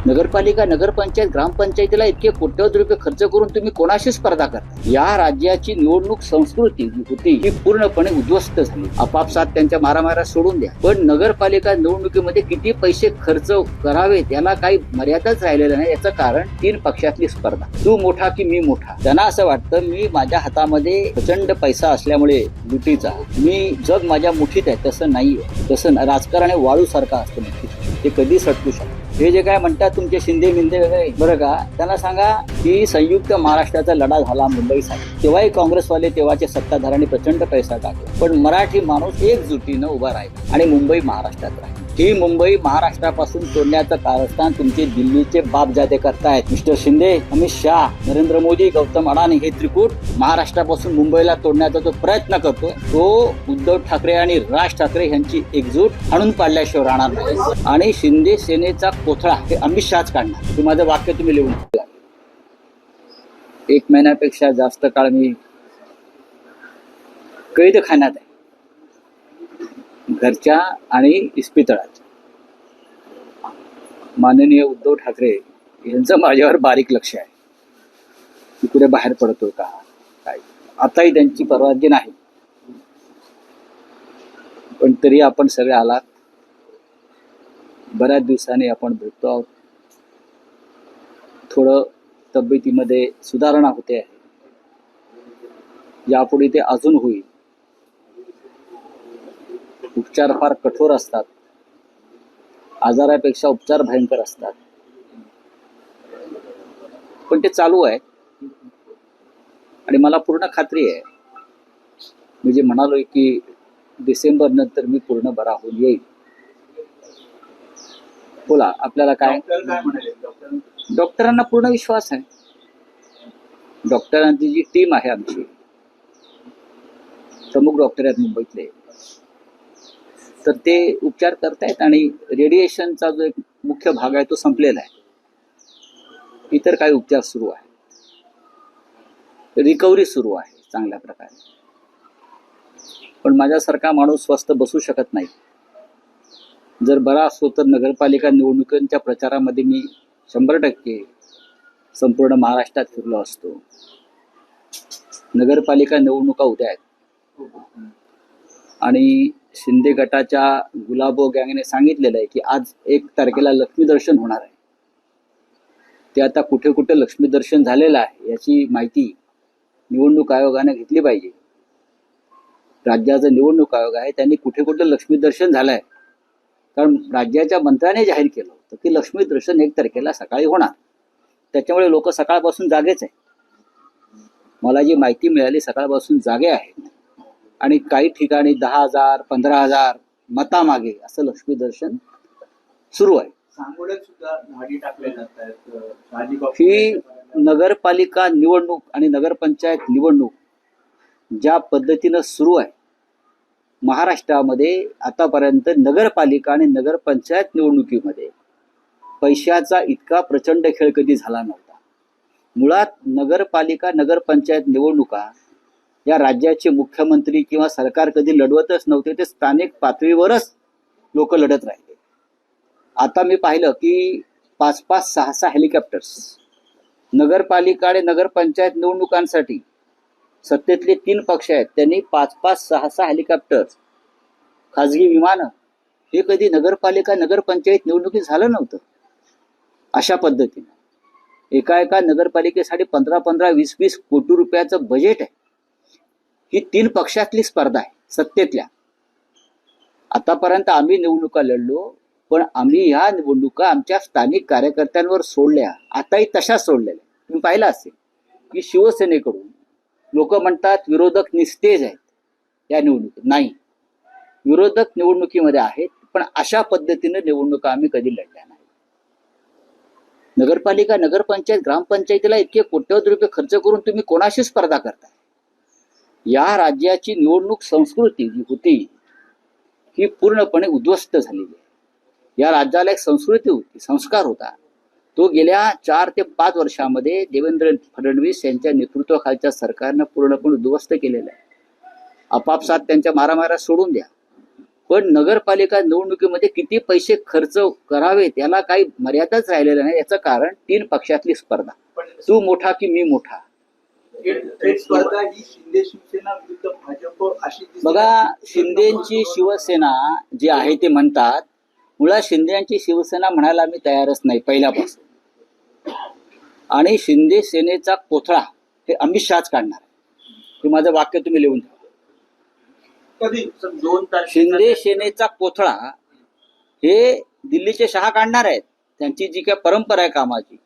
नगरपालिका, नगरपंचायत, ग्रामपंचायतीला इतके कोट्यवधी रुपये खर्च करून तुम्ही कोणाशी स्पर्धा करता? या राज्याची निवडणूक संस्कृती जी होती ही पूर्णपणे उद्ध्वस्त झाली. आपापसात त्यांच्या मारामाऱ्या सोडून द्या, पण नगरपालिका निवडणुकीमध्ये किती पैसे खर्च करावे त्याला काही मर्यादाच राहिलेलं नाही. याचं कारण तीन पक्षातली स्पर्धा. तू मोठा की मी मोठा. त्यांना असं वाटतं मी माझ्या हातामध्ये प्रचंड पैसा असल्यामुळे लुटीचा मी जग माझ्या मुठीत आहे. तसं नाहीये. तसं राजकारण हे वाळू सारखं असतं मुठीत. ते कधी सटकू शकतं. हे जे काय म्हणतात तुमचे शिंदे मिंदे वगैरे, बरं का, त्यांना सांगा की संयुक्त महाराष्ट्राचा लढा झाला मुंबईसाठी. तेव्हाही काँग्रेसवाले तेव्हाचे सत्ताधाऱ्यांनी प्रचंड पैसा टाकला, पण मराठी माणूस एकजुटीनं उभा राहिला आणि मुंबई महाराष्ट्रात राहिली. ही मुंबई महाराष्ट्रापासून तोडण्याचं कारस्थान तुमचे दिल्लीचे बापजादे करतायत. मिस्टर शिंदे, अमित शाह, नरेंद्र मोदी, गौतम अडाणी हे त्रिकूट महाराष्ट्रापासून मुंबईला तोडण्याचा जो प्रयत्न करतोय तो उद्धव ठाकरे आणि राज ठाकरे यांची एकजूट हाणून पाडल्याशिवाय राहणार नाही. आणि शिंदे सेनेचा कोथळा हे अमित शहाच काढणार. हे माझं वाक्य तुम्ही लिहून घ्या. 1 महिन्यापेक्षा जास्त काळ मी कैद खाण्यात आहे, घरच्या आणि इस्पितळाच्या. माननीय उद्धव ठाकरे यांचं माझ्यावर बारीक लक्ष आहे की कुठे बाहेर पडतोय का काय. आताही त्यांची परवानगी नाही, पण तरी आपण सगळे आलात. बऱ्याच दिवसांनी आपण भेटतो आहोत. थोडं तब्येतीमध्ये सुधारणा होते आहे. यापुढे ते अजून होईल. उपचार फार कठोर असतात. आजारापेक्षा उपचार भयंकर असतात, पण ते चालू आहे. आणि मला पूर्ण खात्री आहे, मी जे म्हणालोय की डिसेंबर नंतर मी पूर्ण बरा होऊन येईल. बोला, आपल्याला काय? डॉक्टरांना पूर्ण विश्वास आहे. डॉक्टरांची जी टीम आहे आमची, प्रमुख डॉक्टर आहेत मुंबईतले, तर ते उपचार करतायत. आणि रेडिएशनचा जो एक मुख्य भाग आहे तो संपलेला आहे. इतर काही उपचार सुरू आहे. रिकव्हरी सुरू आहे चांगल्या प्रकारे. पण माझ्यासारखा माणूस स्वस्थ बसू शकत नाही. जर बरा असतो तर नगरपालिका निवडणुकांच्या प्रचारामध्ये मी 100% संपूर्ण महाराष्ट्रात फिरलो असतो. नगरपालिका निवडणुका उद्या आहेत आणि शिंदे गटाच्या गुलाबो गँगने सांगितलेलं आहे की आज 1 तारखेला लक्ष्मी दर्शन होणार आहे. ते आता कुठे कुठे लक्ष्मी दर्शन झालेलं आहे याची माहिती निवडणूक आयोगाने घेतली पाहिजे. राज्याचा निवडणूक आयोग आहे, त्यांनी कुठे कुठे लक्ष्मी दर्शन झालंय. कारण राज्याच्या मंत्र्याने जाहीर केलं होतं की लक्ष्मी दर्शन 1 तारखेला सकाळी होणार. त्याच्यामुळे लोक सकाळपासून जागेच आहे. मला जी माहिती मिळाली सकाळपासून जागे आहेत. आणि काही ठिकाणी 10,000 15,000 मतामागे असं लक्ष्मी दर्शन सुरू आहे. ही नगरपालिका निवडणूक आणि नगरपंचायत निवडणूक ज्या पद्धतीनं सुरू आहे महाराष्ट्रामध्ये आतापर्यंत, नगरपालिका आणि नगरपंचायत निवडणुकीमध्ये पैशाचा इतका प्रचंड खेळ कधी झाला नव्हता. मुळात नगरपालिका नगरपंचायत निवडणुका या राज्याचे मुख्यमंत्री किंवा सरकार कधी लढवतच नव्हते. ते स्थानिक पातळीवरच लोक लढत राहिले. आता मी पाहिलं की 5-5, 6-6 हेलिकॉप्टर्स नगरपालिका आणि नगरपंचायत निवडणुकांसाठी सत्तेतले 3 पक्ष आहेत, त्यांनी 5-5, 6-6 हेलिकॉप्टर्स, खाजगी विमानं, हे कधी नगरपालिका नगरपंचायत निवडणुकीत झालं नव्हतं. अशा पद्धतीनं एका नगरपालिकेसाठी 15-15, 20-20 कोटी रुपयाचं बजेट आहे. ही 3 पक्षातली स्पर्धा आहे सत्तेतल्या. आतापर्यंत आम्ही निवडणुका लढलो, पण आम्ही ह्या निवडणुका आमच्या स्थानिक कार्यकर्त्यांवर सोडल्या. आताही तशाच सोडलेल्या. तुम्ही पाहिलं असेल की शिवसेनेकडून लोक म्हणतात विरोधक निस्तेज आहेत या निवडणुकीत. नाही, विरोधक निवडणुकीमध्ये आहेत, पण अशा पद्धतीने निवडणुका आम्ही कधी लढल्या नाही. नगरपालिका, नगरपंचायत, ग्रामपंचायतीला इतके कोट्यवधी रुपये खर्च करून तुम्ही कोणाशी स्पर्धा करताय? या राज्याची निवडणूक संस्कृती जी होती ही पूर्णपणे उद्ध्वस्त झालेली आहे. या राज्याला एक संस्कृती होती, संस्कार होता. तो गेल्या 4 ते 5 वर्षामध्ये देवेंद्र फडणवीस यांच्या नेतृत्वाखालच्या सरकारनं पूर्णपणे उद्ध्वस्त केलेला आहे. आपापसात त्यांच्या मारामाऱ्या सोडून द्या, पण नगरपालिका निवडणुकीमध्ये किती पैसे खर्च करावे त्याला काही मर्यादाच राहिलेला नाही. याचं कारण 3 पक्षातली स्पर्धा, तू मोठा की मी मोठा. स्पर्धा ही शिंदे शिवसेना विरुद्ध भाजप अशी बघा, शिंदेची शिवसेना जी आहे ते म्हणतात, मुळात शिंदेची शिवसेना म्हणायला मी तयारच नाही पहिल्यापासून. आणि शिंदे सेनेचा कोथळा हे अमित शहाच काढणार आहे. हे माझं वाक्य तुम्ही लिहून ठेवा. कधी 2 तारखेला शिंदे सेनेचा कोथळा हे दिल्लीचे शहा काढणार आहेत. त्यांची जी काही परंपरा आहे कामाची,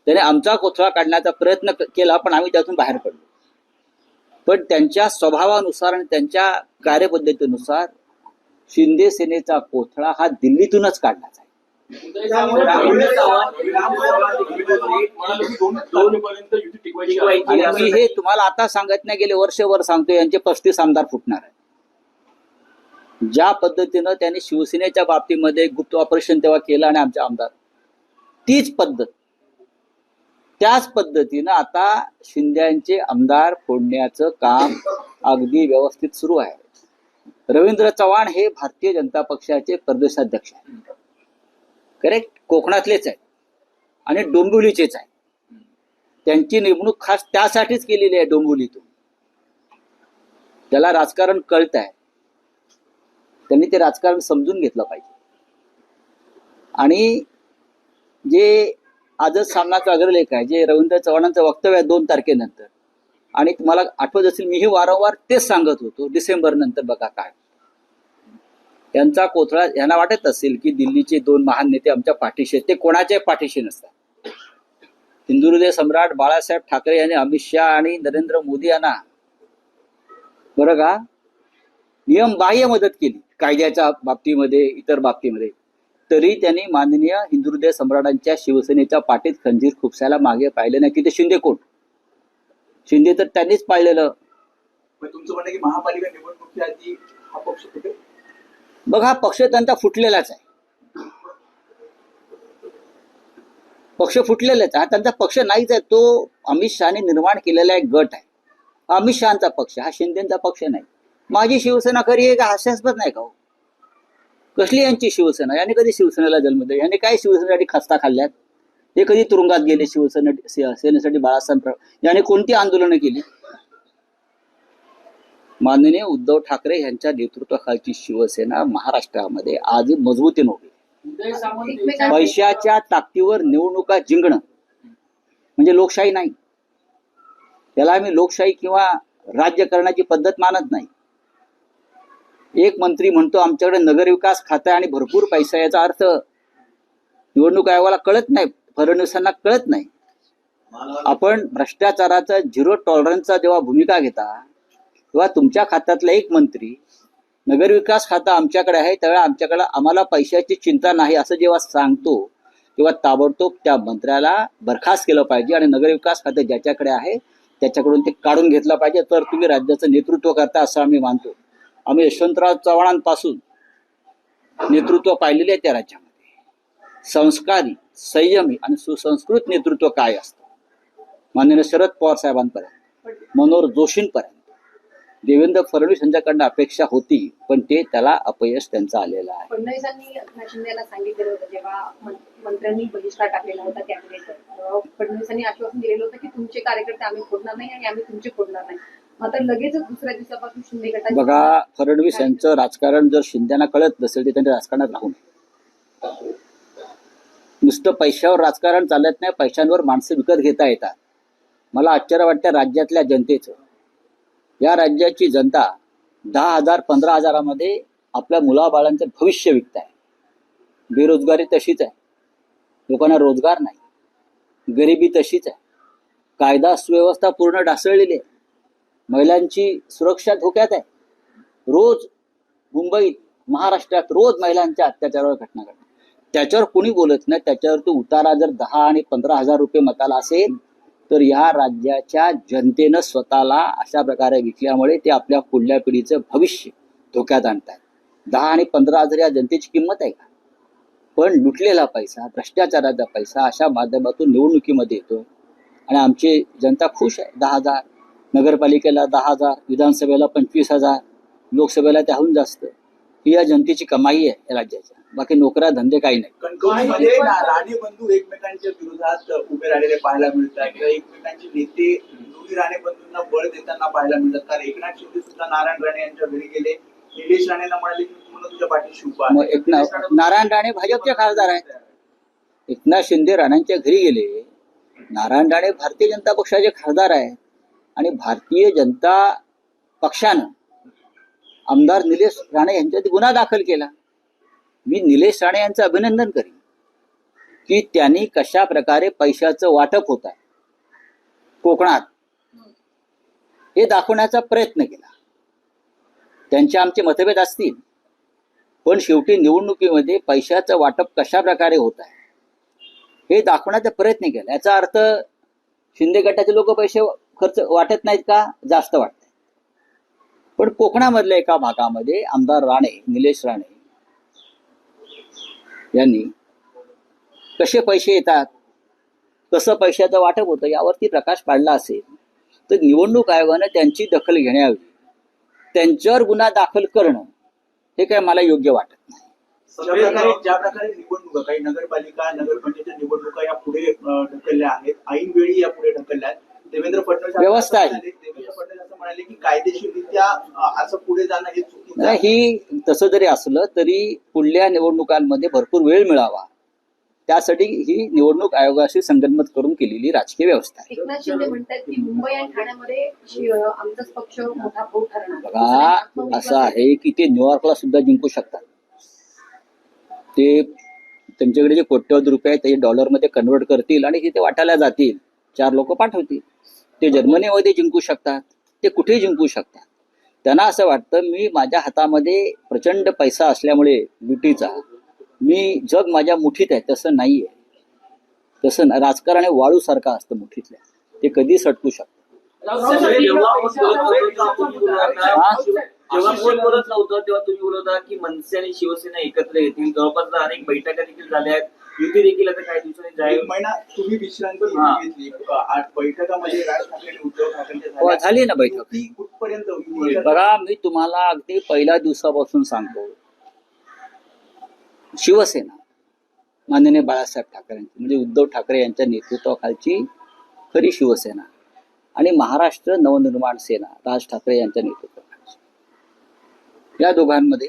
त्याने आमचा कोथळा काढण्याचा प्रयत्न केला, पण आम्ही त्यातून बाहेर पडलो. पण त्यांच्या स्वभावानुसार आणि त्यांच्या कार्यपद्धतीनुसार शिंदे सेनेचा कोथळा हा दिल्लीतूनच काढण्याचा आहे. आणि मी हे तुम्हाला आता सांगत नाही, गेले वर्षभर सांगतो, यांचे 35 आमदार फुटणार आहे. ज्या पद्धतीनं त्यांनी शिवसेनेच्या बाबतीमध्ये गुप्त ऑपरेशन तेव्हा केलं आणि आमचे आमदार, तीच पद्धत, त्याच पद्धतीनं आता शिंद्यांचे आमदार फोडण्याचं काम अगदी व्यवस्थित सुरू आहे. रवींद्र चव्हाण हे भारतीय जनता पक्षाचे प्रदेशाध्यक्ष आहेत, करेक्ट, कोकणातलेच आहेत आणि डोंबिवलीचेच आहे. त्यांची नेमणूक खास त्यासाठीच केलेली आहे डोंबिवलीतून. त्याला राजकारण कळत आहे, त्यांनी ते राजकारण समजून घेतलं पाहिजे. आणि जे आजच सामनाचा अग्रलेख आहे, जे रवींद्र चव्हाणांचं वक्तव्य आहे 2 तारखेनंतर, आणि तुम्हाला आठवत असेल मीही वारंवार तेच सांगत होतो, डिसेंबर नंतर बघा काय. यांचा कोथळा, यांना वाटत असेल की दिल्लीचे 2 महान नेते आमच्या पाठीशी आहेत. ते कोणाच्याही पाठीशी नसतात. हिंदुहृदय सम्राट बाळासाहेब ठाकरे यांनी अमित शहा आणि नरेंद्र मोदी यांना बरं का नियमबाह्य मदत केली कायद्याच्या बाबतीमध्ये, इतर बाबतीमध्ये, तरी त्यांनी माननीय हिंदुहृदय सम्राटांच्या शिवसेनेच्या पाठीत खंजीर खुपसायला मागे पाहिले नाही. की ते शिंदे कोण? शिंदे तर त्यांनीच पाळलेलं. तुमचं म्हणणं की महापालिका निवडणुकीच्या आधी हा पक्ष फुटेल? बघ, हा पक्ष त्यांचा फुटलेलाच आहे. पक्ष फुटलेलाच आहे, हा त्यांचा पक्ष नाहीच आहे. तो अमित शहाने निर्माण केलेला एक गट आहे. हा अमित शहाचा पक्ष, हा शिंदेचा पक्ष नाही. माझी शिवसेना खरी आहे का? हास्यास्पद नाही का हो? कसली यांची शिवसेना? याने कधी शिवसेनेला जन्म दिला? याने काय शिवसेनेसाठी खस्ता खाल्ल्यात? ते कधी तुरुंगात गेले सेनेसाठी? बाळासाहेब याने कोणती आंदोलनं केली? माननीय उद्धव ठाकरे यांच्या नेतृत्वाखालची शिवसेना महाराष्ट्रामध्ये आजही मजबूतीने उभी आहे. पैशाच्या ताकदीवर निवडणुका जिंकणं म्हणजे लोकशाही नाही. त्याला आम्ही लोकशाही किंवा राज्य करण्याची पद्धत मानत नाही. एक मंत्री म्हणतो आमच्याकडे नगरविकास खातं आहे आणि भरपूर पैसा, याचा अर्थ निवडणूक आयोगाला कळत नाही, फडणवीसांना कळत नाही. आपण भ्रष्टाचाराचा 0 टॉलरन्सचा जेव्हा भूमिका घेता, तेव्हा तुमच्या खात्यातला एक मंत्री नगरविकास खातं आमच्याकडे आहे, त्यावेळेला आम्हाला पैशाची चिंता नाही असं जेव्हा सांगतो, तेव्हा ताबडतोब त्या मंत्र्याला बरखास्त केलं पाहिजे आणि नगरविकास खातं ज्याच्याकडे आहे त्याच्याकडून ते काढून घेतलं पाहिजे. तर तुम्ही राज्याचं नेतृत्व करता असं आम्ही मानतो. आम्ही यशवंतराव चव्हाणांपासून नेतृत्व पाहिलेले आहे त्या राज्यामध्ये. संस्कारी, संयमी आणि सुसंस्कृत नेतृत्व काय असतं, माननीय शरद पवार साहेबांपर्यंत, मनोहर जोशींपर्यंत, देवेंद्र फडणवीस यांच्याकडनं अपेक्षा होती, पण ते त्याला अपयश त्यांचं आलेलं आहे. फडणवीसांनी शिंदेला सांगितलेलं होतं, जेव्हा मंत्र्यांनी बहिष्कार टाकलेला होता कॅबिनेटवर, फडणवीसांनी आश्वासन दिलेलं होतं की तुमचे कार्यकर्ते आम्ही फोडणार नाही आणि आम्ही तुमचे फोडणार नाही. मात्र लगेचच दुसऱ्या दिवसापासून शिंदे गटाचे बघा, फडणवीस यांचं राजकारण जर शिंदेना कळत नसेल तर त्यांच्या राजकारणात राहू नये. नुसतं पैशावर राजकारण चालत नाही, पैशांवर माणसं विकत घेता येतात. मला आश्चर्य वाटतं राज्यातल्या जनतेचं. या राज्याची जनता 10,000 15,000मध्ये आपल्या मुलाबाळांचं भविष्य विकत आहे. बेरोजगारी तशीच आहे, लोकांना रोजगार नाही, गरिबी तशीच आहे, कायदा सुव्यवस्था पूर्ण ढासळलेली आहे, महिलांची सुरक्षा धोक्यात आहे. रोज मुंबईत, महाराष्ट्रात रोज महिलांच्या अत्याचारावर घटना घडतात. त्याच्यावर कोणी बोलत नाही. त्याच्यावर तो उतारा जर 10 आणि 15,000 रुपये मताला असेल तर ह्या राज्याच्या जनतेनं स्वतःला अशा प्रकारे विकल्यामुळे ते आपल्या पुढल्या पिढीचं भविष्य धोक्यात आणतात. 10 आणि 15,000 या जनतेची किंमत आहे का? पण लुटलेला पैसा, भ्रष्टाचाराचा पैसा अशा माध्यमातून निवडणुकीमध्ये येतो आणि आमची जनता खुश आहे. 10,000 नगरपालिकेला, 10,000 विधानसभेला, 25,000 लोकसभेला, त्याहून जास्त. ही या जनतेची कमाई आहे या राज्याच्या. बाकी नोकऱ्या धंदे काही नाही. कणकवलीमध्ये राणे बंधू एकमेकांच्या विरोधात उभे राहिलेले पाहायला मिळतात किंवा एकमेकांचे नेते दोन्ही राणे बंधूंना बळ देताना पाहायला मिळतात. कारण एकनाथ शिंदे सुद्धा नारायण राणे यांच्या घरी गेले. निलेश राणेंना म्हणाले की म्हणून तुझ्या पाठीशी उभा आहे. मग नारायण राणे भाजपचे खासदार आहेत. एकनाथ शिंदे राणांच्या घरी गेले. नारायण राणे भारतीय जनता पक्षाचे खासदार आहेत आणि भारतीय जनता पक्षानं आमदार निलेश राणे यांच्यात गुन्हा दाखल केला. मी निलेश राणे यांचं अभिनंदन करीन की त्यांनी कशा प्रकारे पैशाचं वाटप होत आहे कोकणात हे दाखवण्याचा प्रयत्न केला. त्यांचे आमचे मतभेद असतील पण शेवटी निवडणुकीमध्ये पैशाचं वाटप कशा प्रकारे होत आहे हे दाखवण्याचा प्रयत्न केला. याचा अर्थ शिंदे गटाचे लोक पैसे खर्च वाटत नाहीत का? जास्त वाटत. पण कोकणामधल्या एका भागामध्ये आमदार राणे निलेश राणे यांनी कसे पैसे येतात कसं पैशाचं वाटप होतं यावरती प्रकाश पाडला असेल तर निवडणूक आयोगानं त्यांची दखल घेण्यावी. त्यांच्यावर गुन्हा दाखल करणं हे काय मला योग्य वाटत नाही. ज्या प्रकारे निवडणुका काही नगरपालिका नगरपंचायत निवडणुका या पुढे ढकलल्या आहेत, ऐन वेळी या पुढे ढकलल्या आहेत. देवेंद्र फडणवीस व्यवस्था आहे. देवेंद्र फडणवीस असं म्हणाले की कायदेशीररित्या असं पुढे जाणं हे चुकीचं आहे. ही तसं जरी असलं तरी पुढल्या निवडणुकांमध्ये भरपूर वेळ मिळावा त्यासाठी ही निवडणूक आयोगाशी संगनमत करून केलेली राजकीय व्यवस्था आहे. एकनाथ शिंदे म्हणतात की मुंबई आणि ठाण्यामध्ये आमचाच पक्ष मोठा भाऊ ठरणार. बघा असं आहे की ते न्यूयॉर्कला सुद्धा जिंकू शकतात. ते त्यांच्याकडे जे कोट्यवधी रुपये आहेत ते डॉलरमध्ये कन्वर्ट करतील आणि तिथे वाटायला जातील. 4 लोक पाठवतील. ते जर्मनीमध्ये जिंकू शकतात. ते कुठेही जिंकू शकतात. त्यांना असं वाटतं मी माझ्या हातामध्ये प्रचंड पैसा असल्यामुळे लुटीचा मी जग माझ्या मुठीत आहे. तसं नाहीये. तसं राजकारण हे वाळूसारखं असतं मुठीतल्या. ते कधी सटकू शकतं. जेव्हा कोण बोलत नव्हतं तेव्हा तुम्ही बोलत होता की मनसे आणि शिवसेना एकत्र येतील. जवळपास अनेक बैठका देखील झाल्या आहेत. युती देखील आता काही दिवसांनी जाईल. एक महिना तुम्ही विश्रांती घेतली. 8 बैठकामध्ये राज ठाकरे आणि उद्धव ठाकरे झाली ना बैठक. ती कुठपर्यंत होईल? बघा मी तुम्हाला अगदी पहिल्या दिवसापासून सांगतो शिवसेना माननीय बाळासाहेब ठाकरेंची म्हणजे उद्धव ठाकरे यांच्या नेतृत्वाखालची खरी शिवसेना आणि महाराष्ट्र नवनिर्माण सेना राज ठाकरे यांच्या नेतृत्वाखालची या दोघांमध्ये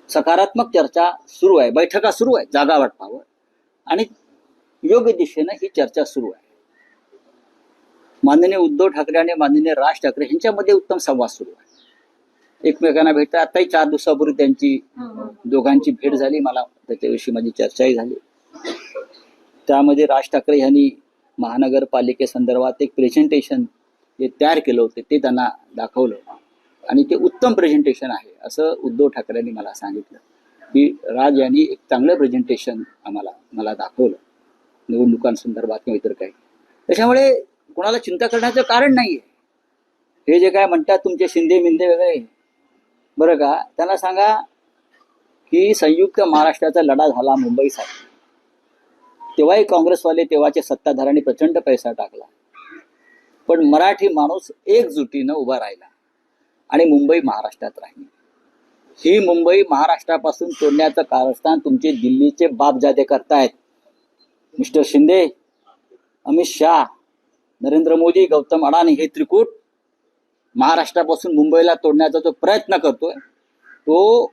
सकारात्मक चर्चा सुरू आहे. बैठका सुरू आहे जागा वाटपावर आणि योग्य दिशेनं ही चर्चा सुरू आहे. माननीय उद्धव ठाकरे आणि माननीय राज ठाकरे यांच्यामध्ये उत्तम संवाद सुरू आहे. एकमेकांना भेटतात. आताही 4 दिवसापूर्वी त्यांची दोघांची भेट झाली. मला त्याच्याविषयी माझी चर्चाही झाली. त्यामध्ये राज ठाकरे यांनी महानगरपालिकेसंदर्भात एक प्रेझेंटेशन जे तयार केलं होतं ते त्यांना दाखवलं आणि ते उत्तम प्रेझेंटेशन आहे असं उद्धव ठाकरेंनी मला सांगितलं की राज यांनी एक चांगलं प्रेझेंटेशन मला दाखवलं निवडणुकांसंदर्भात किंवा इतर काही. त्याच्यामुळे कोणाला चिंता करण्याचं कारण नाहीये. हे जे काय म्हणतात तुमचे शिंदे मिंदे वगैरे बरं का त्यांना सांगा की संयुक्त महाराष्ट्राचा लढा झाला मुंबईसाठी तेव्हाही काँग्रेसवाले तेव्हाचे सत्ताधाऱ्यांनी प्रचंड पैसा टाकला पण मराठी माणूस एकजुटीनं उभा राहिला आणि मुंबई महाराष्ट्रात राहिली. ही मुंबई महाराष्ट्रापासून तोडण्याचं कारस्थान तुमचे दिल्लीचे बापजादे करतायत. मिस्टर शिंदे, अमित शाह, नरेंद्र मोदी, गौतम अडाणी हे त्रिकूट महाराष्ट्रापासून मुंबईला तोडण्याचा जो प्रयत्न करतोय तो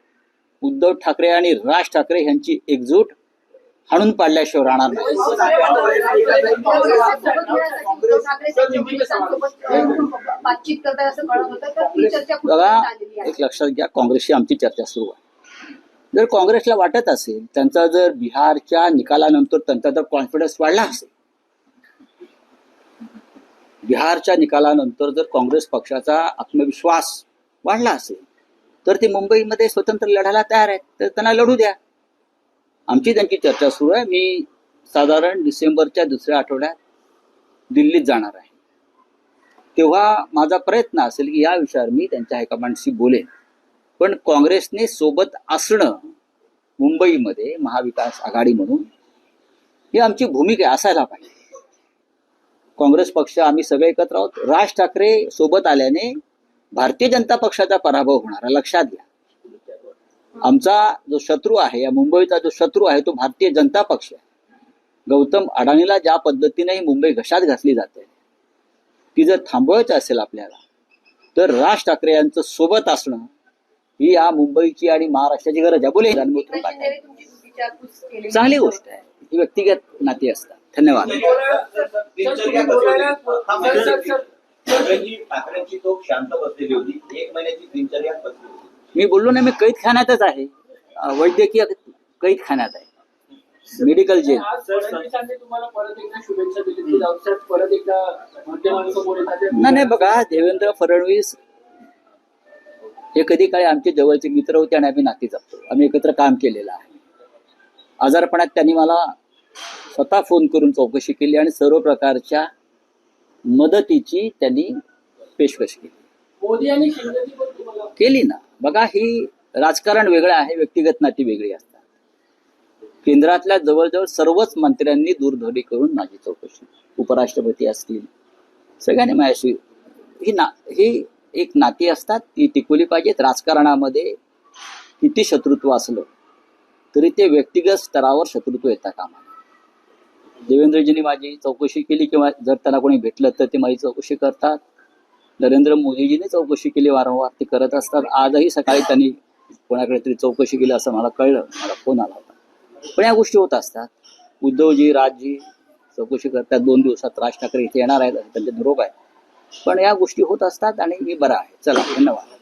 उद्धव ठाकरे आणि राज ठाकरे यांची एकजूट हाणून पाडल्याशिवाय राहणार नाही. बघा एक लक्षात घ्या काँग्रेसशी आमची चर्चा सुरू आहे. जर काँग्रेसला वाटत असेल त्यांचा जर बिहारच्या निकालानंतर त्यांचा जर कॉन्फिडन्स वाढला असेल बिहारच्या निकालानंतर जर काँग्रेस पक्षाचा आत्मविश्वास वाढला असेल तर ते मुंबईमध्ये स्वतंत्र लढायला तयार आहेत तर त्यांना लढू द्या. आमची त्यांची चर्चा सुरू आहे. मी साधारण डिसेंबरच्या 2ऱ्या आठवड्यात दिल्लीत जाणार आहे. तेव्हा माझा प्रयत्न असेल की या विषयावर मी त्यांच्या हायकमांडशी बोलेन. पण काँग्रेसने सोबत असणं मुंबईमध्ये महाविकास आघाडी म्हणून ही आमची भूमिका असायला पाहिजे. काँग्रेस पक्ष आम्ही सगळे एकत्र आहोत. राज ठाकरे सोबत आल्याने भारतीय जनता पक्षाचा पराभव होणार आहे, लक्षात घ्या. आमचा जो शत्रू आहे, या मुंबईचा जो शत्रू आहे तो भारतीय जनता पक्ष आहे. गौतम अडाणीला ज्या पद्धतीने ही मुंबई घशात घातली जाते ती जर थांबवायचं असेल आपल्याला तर राज ठाकरे यांचं सोबत असणं ही या मुंबईची आणि महाराष्ट्राची गरज आहे. बोले एकनाथ शिंदेने तुमची विचारपूस केली. चांगली गोष्ट आहे, ही व्यक्तिगत नाती असतात. धन्यवाद. ठाकरेंची तो शांत बसलेली होती, 1 महिन्याची दिनचर्या बसली होती. मी बोललो ना, मी कैद खाण्यातच आहे, वैद्यकीय कैद खाण्यात आहे, मेडिकल जेल. आज फडणवीसांनी तुम्हाला परत एकदा शुभेच्छा दिली की लवकरात परत एकदा माध्यमांसमोर येतात. नाही बघा, देवेंद्र फडणवीस हे कधी काळी आमचे जवळचे मित्र होते आणि आम्ही नाती जपतो. आम्ही एकत्र काम केलेलं आहे. आजारपणात त्यांनी मला स्वतः फोन करून चौकशी केली आणि सर्व प्रकारच्या मदतीची त्यांनी पेशकश केली. मोदी आणि शिंदेची पण तुम्हाला केली ना. बघा, ही राजकारण वेगळं आहे, व्यक्तिगत नाती वेगळी असतात. केंद्रातल्या जवळजवळ सर्वच मंत्र्यांनी दूरध्वनी करून माझी चौकशी, उपराष्ट्रपती असतील, सगळ्यांनी माझ्याशी ही एक नाती असतात, ती टिकवली पाहिजेत. राजकारणामध्ये किती शत्रुत्व असलं तरी ते व्यक्तिगत स्तरावर शत्रुत्व येता कामा नये. देवेंद्रजींनी माझी चौकशी केली किंवा जर त्यांना कोणी भेटलं तर ते माझी चौकशी करतात. नरेंद्र मोदीजींनी चौकशी केली, वारंवार ते करत असतात. आजही सकाळी त्यांनी कोणाकडे तरी चौकशी केली असं मला कळलं, मला फोन आला होता. पण या गोष्टी होत असतात. उद्धवजी, राजजी चौकशी करतात. 2 दिवसात राज ठाकरे इथे येणार आहेत, त्यांचे निरोप आहे. पण या गोष्टी होत असतात आणि मी बरा आहे. चला, धन्यवाद.